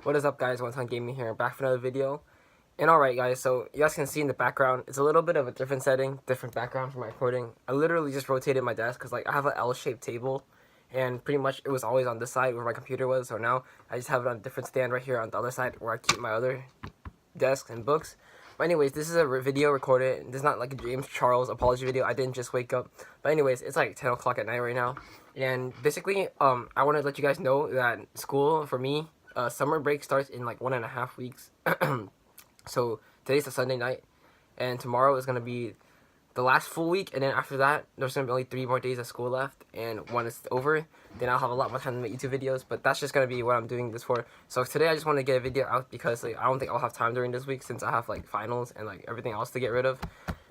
What is up, guys? One Time Gaming here, back for another video. And alright, guys, so you guys can see in the background, it's a little bit of a different setting, different background for my recording. I literally just rotated my desk because like I have an L-shaped table, and pretty much it was always on this side where my computer was. So now I just have it on a different stand right here on the other side where I keep my other desks and books. But anyways, this is a video recorded. This is not like a James Charles apology video. I didn't just wake up. But anyways, it's like 10 o'clock at night right now. And basically, I want to let you guys know that school for me, summer break starts in like 1.5 weeks. So today's a Sunday night, and tomorrow is gonna be the last full week, and then after that, there's gonna be only 3 more days of school left, and when it's over, then I'll have a lot more time to make YouTube videos. But that's just gonna be what I'm doing this for. So today I just want to get a video out because like, I don't think I'll have time during this week since I have like finals and like everything else to get rid of.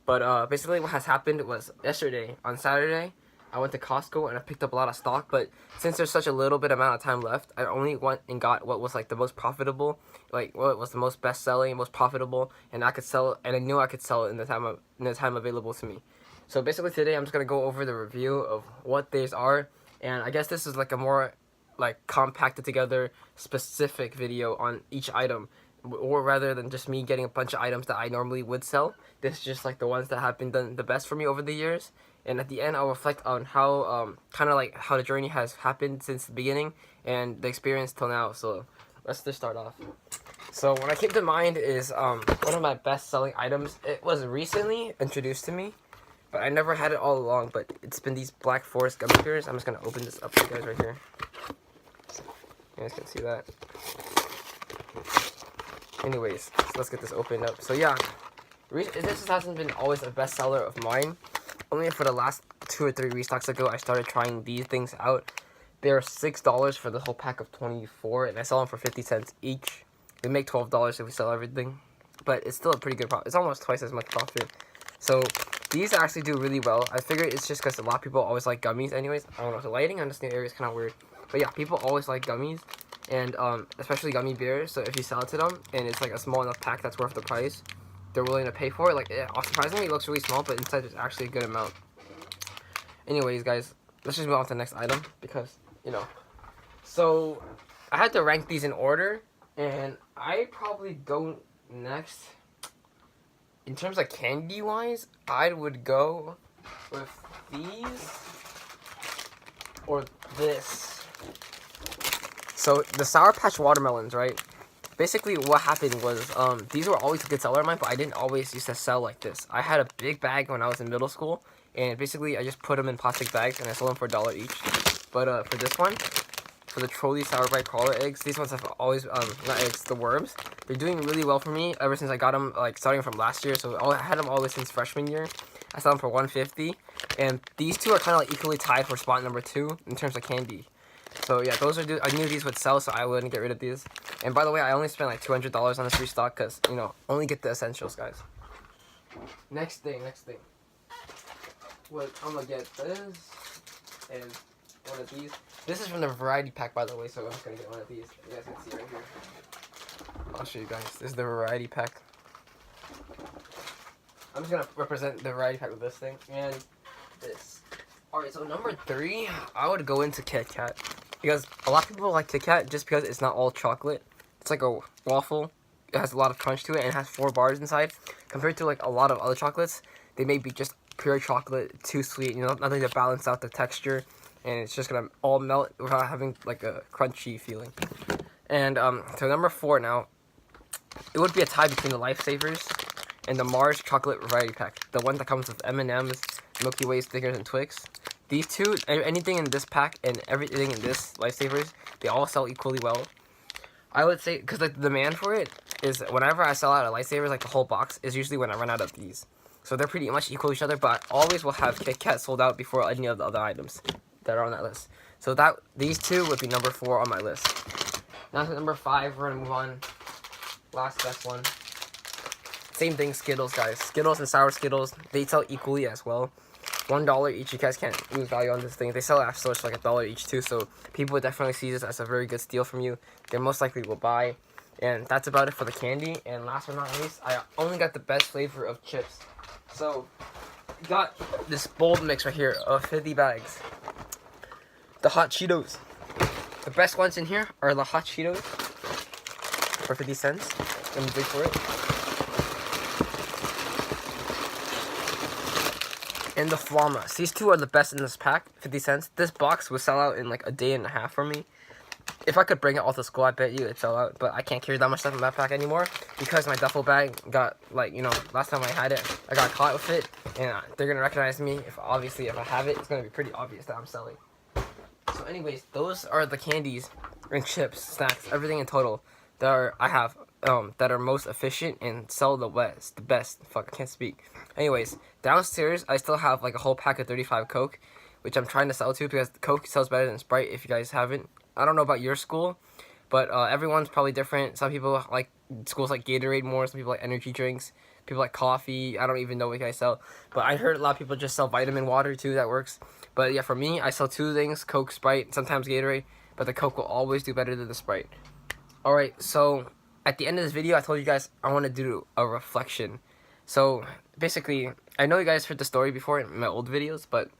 But basically what has happened was yesterday on Saturday, I went to Costco and I picked up a lot of stock, but since there's such a little bit amount of time left, I only went and got what was like the most profitable, like what was the most best selling, most profitable, and I could sell it, and I knew I could sell it in the time available to me. So basically today I'm just gonna go over the review of what these are, and I guess this is like a more like compacted together specific video on each item, or rather than just me getting a bunch of items that I normally would sell. This is just like the ones that have been done the best for me over the years. And at the end, I'll reflect on how, kind of like how the journey has happened since the beginning and the experience till now. So let's just start off. So what I came to mind is one of my best-selling items. It was recently introduced to me, but I never had it all along. But it's been these Black Forest gummy bears. I'm just gonna open this up for you guys right here. You guys can see that. Anyways, so let's get this opened up. So yeah, this hasn't been always a bestseller of mine. Only for the last 2 or 3 restocks ago, I started trying these things out. They're $6 for the whole pack of 24, and I sell them for 50 cents each. We make $12 if we sell everything, but it's still a pretty good profit. It's almost twice as much profit. So these actually do really well. I figure it's just because a lot of people always like gummies anyways. I don't know, the lighting on this new area is kind of weird. But yeah, people always like gummies, and especially gummy bears. So if you sell it to them, and it's like a small enough pack that's worth the price, they're willing to pay for it. Like, surprisingly, it looks really small, but inside there's actually a good amount. Anyways, guys, let's just move on to the next item because, you know. So, I had to rank these in order, and I probably go next. In terms of candy-wise, I would go with these or this. So, the Sour Patch Watermelons, right? Basically, what happened was, these were always a good seller of mine, but I didn't always used to sell like this. I had a big bag when I was in middle school, and basically, I just put them in plastic bags, and I sold them for $1 each. But, for this one, for the Trolley Sour Bite Crawler eggs, these ones have always, not eggs, the worms. They're doing really well for me ever since I got them, like, starting from last year. So, I had them all the way since freshman year. I sold them for $1.50, and these two are kind of, like, equally tied for spot number 2 in terms of candy. So yeah, those are I knew these would sell, so I wouldn't get rid of these. And by the way, I only spent like $200 on this restock because, you know, only get the essentials, guys. Next thing. What I'm gonna get this and one of these. This is from the variety pack, by the way, so I'm just gonna get one of these. You guys can see right here. I'll show you guys. This is the variety pack. I'm just gonna represent the variety pack with this thing and this. Alright, so number 3, I would go into Kit Kat. Because a lot of people like Kit Kat just because it's not all chocolate. It's like a waffle. It has a lot of crunch to it and it has 4 bars inside. Compared to like a lot of other chocolates, they may be just pure chocolate, too sweet, you know, nothing to balance out the texture. And it's just gonna all melt without having like a crunchy feeling. And so number 4 now, it would be a tie between the Lifesavers and the Mars Chocolate Variety Pack. The one that comes with M&M's, Milky Way stickers, and Twix. These two, anything in this pack and everything in this Lifesavers, they all sell equally well. I would say, because like the demand for it is whenever I sell out a Lifesavers, like the whole box, is usually when I run out of these. So they're pretty much equal to each other, but I always will have Kit Kat sold out before any of the other items that are on that list. So these two would be number 4 on my list. Now to number 5, we're going to move on. Last best one. Same thing, Skittles, guys. Skittles and Sour Skittles, they sell equally as well. $1 each. You guys can't lose value on this thing. They sell at stores for like $1 each too, so people would definitely see this as a very good steal from you. They most likely will buy. And that's about it for the candy. And last but not least, I only got the best flavor of chips. So, got this bold mix right here of 50 bags. The Hot Cheetos. The best ones in here are the Hot Cheetos. for 50 cents. Let me wait for it. And the Flamas. These two are the best in this pack, 50 cents. This box would sell out in like a day and a half for me. If I could bring it all to school, I bet you it'd sell out. But I can't carry that much stuff in my pack anymore because my duffel bag got, like, you know, last time I had it, I got caught with it. And they're going to recognize me. If I have it, it's going to be pretty obvious that I'm selling. So anyways, those are the candies and chips, snacks, everything in total that are most efficient and sell the best. Fuck, I can't speak. Anyways, downstairs I still have like a whole pack of 35 Coke, which I'm trying to sell to because Coke sells better than Sprite. If you guys haven't, I don't know about your school, but everyone's probably different. Some people like schools like Gatorade more. Some people like energy drinks. People like coffee. I don't even know what you guys sell, but I heard a lot of people just sell vitamin water too. That works. But yeah, for me, I sell two things: Coke, Sprite, sometimes Gatorade. But the Coke will always do better than the Sprite. Alright, so at the end of this video, I told you guys I want to do a reflection. So basically, I know you guys heard the story before in my old videos, but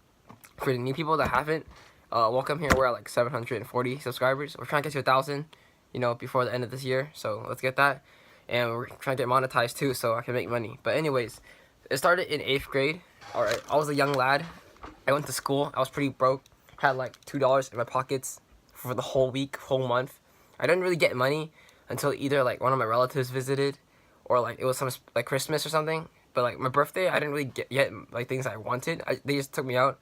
for the new people that haven't, welcome here. We're at like 740 subscribers. We're trying to get to 1,000, you know, before the end of this year. So let's get that. And we're trying to get monetized too, so I can make money. But anyways, it started in 8th grade. Alright, I was a young lad. I went to school. I was pretty broke. Had like $2 in my pockets for the whole week, whole month. I didn't really get money until either like one of my relatives visited, or like it was some like Christmas or something. But like my birthday, I didn't really get like things I wanted. They just took me out,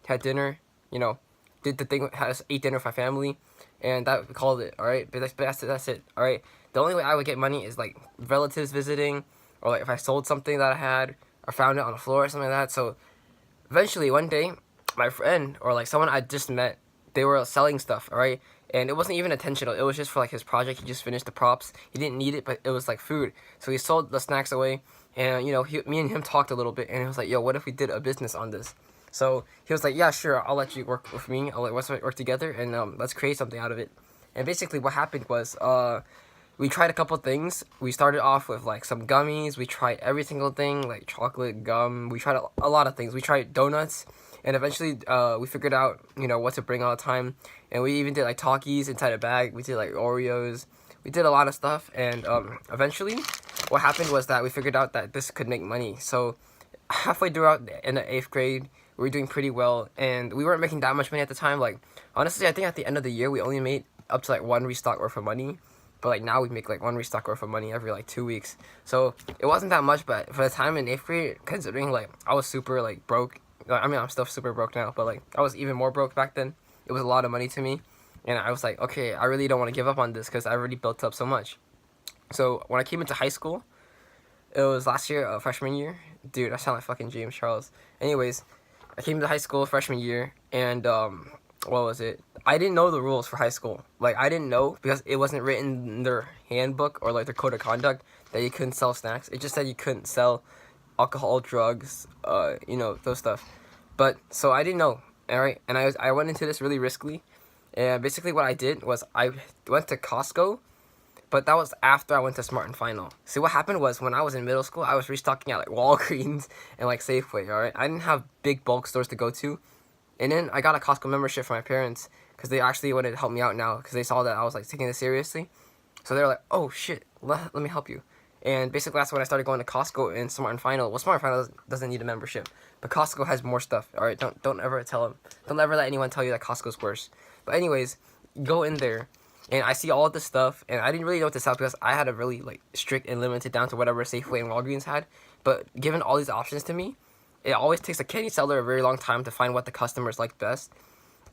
had dinner, you know, did the thing, ate dinner with my family, and that we called it. All right, but that's it. All right. The only way I would get money is like relatives visiting, or like if I sold something that I had or found it on the floor or something like that. So eventually one day, my friend or like someone I just met, they were selling stuff. All right. And it wasn't even intentional. It was just for like his project. He just finished the props. He didn't need it, but it was like food. So he sold the snacks away. And, you know, me and him talked a little bit. And he was like, yo, what if we did a business on this? So he was like, yeah, sure. I'll let you work with me. Let's work together. And let's create something out of it. And basically what happened was we tried a couple things. We started off with like some gummies. We tried every single thing, like chocolate, gum. We tried a lot of things. We tried donuts. And eventually, we figured out, you know, what to bring all the time. And we even did, like, Takis inside a bag. We did, like, Oreos. We did a lot of stuff. And eventually, what happened was that we figured out that this could make money. So, halfway throughout in the 8th grade, we were doing pretty well. And we weren't making that much money at the time. Like, honestly, I think at the end of the year, we only made up to, like, 1 restock worth of money. But, like, now we make, like, 1 restock worth of money every, like, 2 weeks. So, it wasn't that much. But for the time in 8th grade, considering, like, I was super, like, broke. I mean, I'm still super broke now, but, like, I was even more broke back then. It was a lot of money to me. And I was like, okay, I really don't want to give up on this because I already built up so much. So, when I came into high school, it was last year, freshman year. Dude, I sound like fucking James Charles. Anyways, I came to high school freshman year, and, what was it? I didn't know the rules for high school. Like, I didn't know because it wasn't written in their handbook or, like, their code of conduct that you couldn't sell snacks. It just said you couldn't sell alcohol, drugs, you know, those stuff. But, so I didn't know, alright? And I went into this really riskily. And basically what I did was I went to Costco, but that was after I went to Smart and Final. See, what happened was when I was in middle school, I was restocking at, like, Walgreens and, like, Safeway, alright? I didn't have big bulk stores to go to. And then I got a Costco membership from my parents because they actually wanted to help me out now because they saw that I was, like, taking this seriously. So they were like, oh, shit, let me help you. And basically, that's when I started going to Costco and Smart and Final. Well, Smart and Final doesn't need a membership, but Costco has more stuff. All right, don't ever tell them. Don't ever let anyone tell you that Costco's worse. But anyways, go in there, and I see all of this stuff, and I didn't really know what to sell because I had a really like strict and limited down to whatever Safeway and Walgreens had. But given all these options to me, it always takes a candy seller a very long time to find what the customers like best.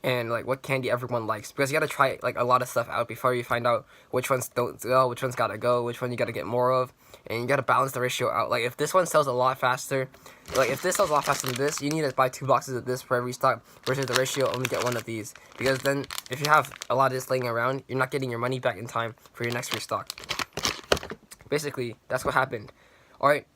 And like what candy everyone likes, because you gotta try like a lot of stuff out before you find out which ones don't go, which ones gotta go, which one you gotta get more of, and you gotta balance the ratio out. Like if this one sells a lot faster, like if this sells a lot faster than this, you need to buy 2 boxes of this for every stock, versus the ratio only get 1 of these, because then if you have a lot of this laying around, you're not getting your money back in time for your next restock. Basically, that's what happened. All right,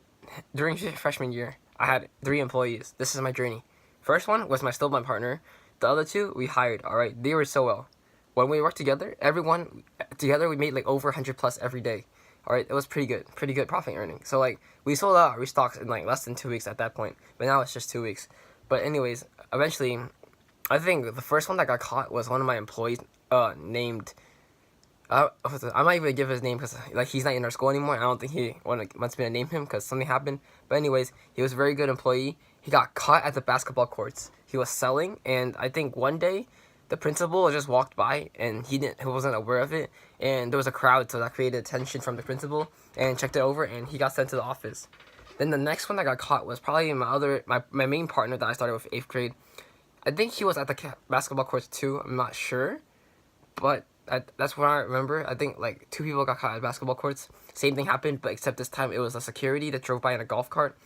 during freshman year, I had 3 employees. This is my journey. First one was still my partner. The other 2 we hired, alright? They were so well. When we worked together, everyone together, we made like over 100 plus every day. Alright, it was pretty good profit earning. So like, we sold out our restocks in like less than 2 weeks at that point. But now it's just 2 weeks. But anyways, eventually, I think the first one that got caught was one of my employees named I'm not even gonna give his name because like he's not in our school anymore. I don't think he wants me to name him because something happened. But anyways, he was a very good employee. He got caught at the basketball courts. He was selling, and I think one day the principal just walked by and he wasn't aware of it, and there was a crowd, so that created attention from the principal and checked it over, and he got sent to the office. Then the next one that got caught was probably my main partner that I started with 8th grade. I think he was at the basketball courts too. I'm not sure, but that's what I remember. I think like 2 people got caught at basketball courts. Same thing happened, but except this time it was a security that drove by in a golf cart.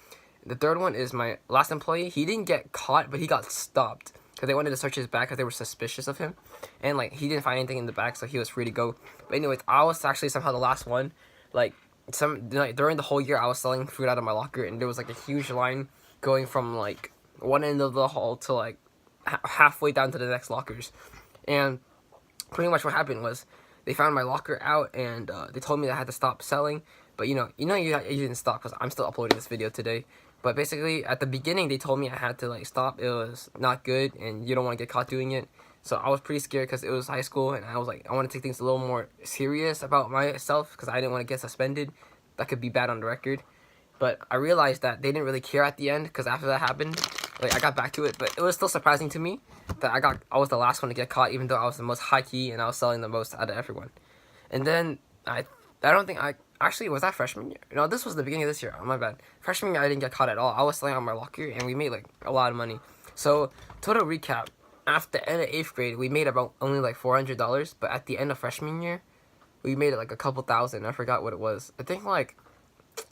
The third one is my last employee. He didn't get caught, but he got stopped because they wanted to search his bag because they were suspicious of him, and like he didn't find anything in the bag, so he was free to go. But anyways, I was actually somehow the last one. Like during the whole year, I was selling food out of my locker, and there was like a huge line going from like one end of the hall to like halfway down to the next lockers, and pretty much what happened was they found my locker out, and they told me that I had to stop selling. But you didn't stop because I'm still uploading this video today. But basically, at the beginning, they told me I had to like stop. It was not good, and you don't want to get caught doing it. So I was pretty scared because it was high school, and I was like, I want to take things a little more serious about myself because I didn't want to get suspended. That could be bad on the record. But I realized that they didn't really care at the end because after that happened, like I got back to it. But it was still surprising to me that I was the last one to get caught, even though I was the most high key and I was selling the most out of everyone. And then I don't think I actually was that freshman year. No, this was the beginning of this year. Oh, my bad. Freshman year I didn't get caught at all. I was selling on my locker and we made like a lot of money. So total recap: after the end of 8th grade, we made about only like $400. But at the end of freshman year, we made it like a couple thousand. I forgot what it was. I think like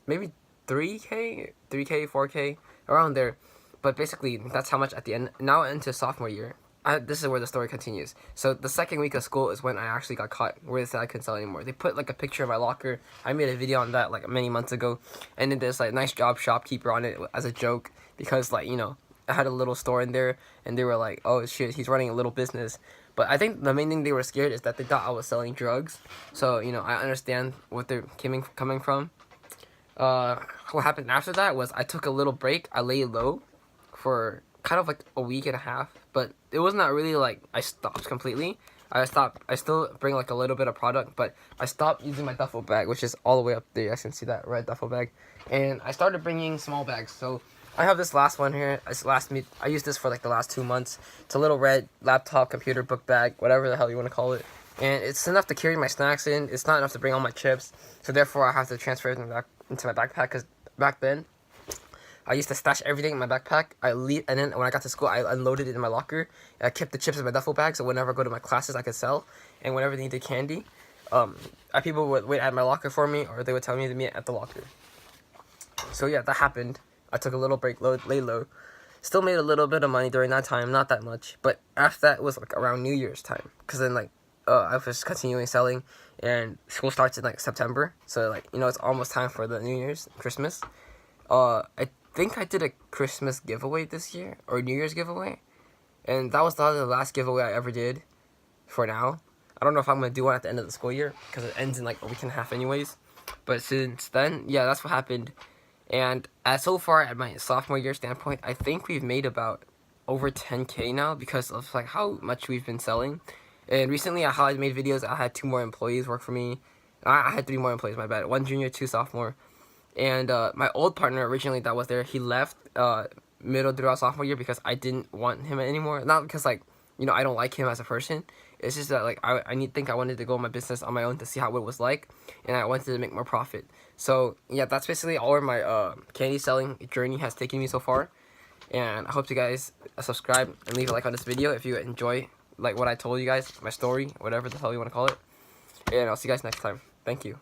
maybe 3K, 4K, around there. But basically, that's how much at the end. Now into sophomore year, this is where the story continues. So the second week of school is when I actually got caught, where they said I couldn't sell anymore. They put like a picture of my locker. I made a video on that like many months ago, and then there's like nice job shopkeeper on it as a joke because like I had a little store in there, and they were like, oh shit, he's running a little business. But I think the main thing they were scared is that they thought I was selling drugs. So I understand what they're coming from. What happened after that was I took a little break. I laid low for kind of like a week and a half, but it was not really like I stopped completely. I still bring like a little bit of product, but I stopped using my duffel bag, which is all the way up there. You guys can see that red duffel bag, and I started bringing small bags. So I have this last one here. I used this for like the last 2 months. It's a little red laptop, computer, book bag, whatever the hell you want to call it. And it's enough to carry my snacks in. It's not enough to bring all my chips. So therefore, I have to transfer it into my backpack because back then, I used to stash everything in my backpack. And then when I got to school, I unloaded it in my locker. I kept the chips in my duffel bag, so whenever I go to my classes, I could sell. And whenever they needed candy, people would wait at my locker for me, or they would tell me to meet at the locker. So yeah, that happened. I took a little break, laid low. Still made a little bit of money during that time, not that much. But after that, it was like around New Year's time, because then like I was continuing selling, and school starts in like September. So like it's almost time for the New Year's, Christmas. I think I did a Christmas giveaway this year, or New Year's giveaway, and that was the last giveaway I ever did for now. I don't know if I'm going to do one at the end of the school year, because it ends in like a week and a half anyways. But since then, yeah, that's what happened. And so far, at my sophomore year standpoint, I think we've made about over 10K now, because of like how much we've been selling. And recently, how I made videos, I had 2 more employees work for me. I had 3 more employees, my bad. 1 junior, 2 sophomore. And my old partner originally that was there, he left middle throughout sophomore year because I didn't want him anymore. Not because like I don't like him as a person. It's just that like I wanted to go my business on my own to see how it was like, and I wanted to make more profit. So yeah, that's basically all where my candy selling journey has taken me so far. And I hope you guys subscribe and leave a like on this video if you enjoy like what I told you guys, my story, whatever the hell you want to call it. And I'll see you guys next time. Thank you.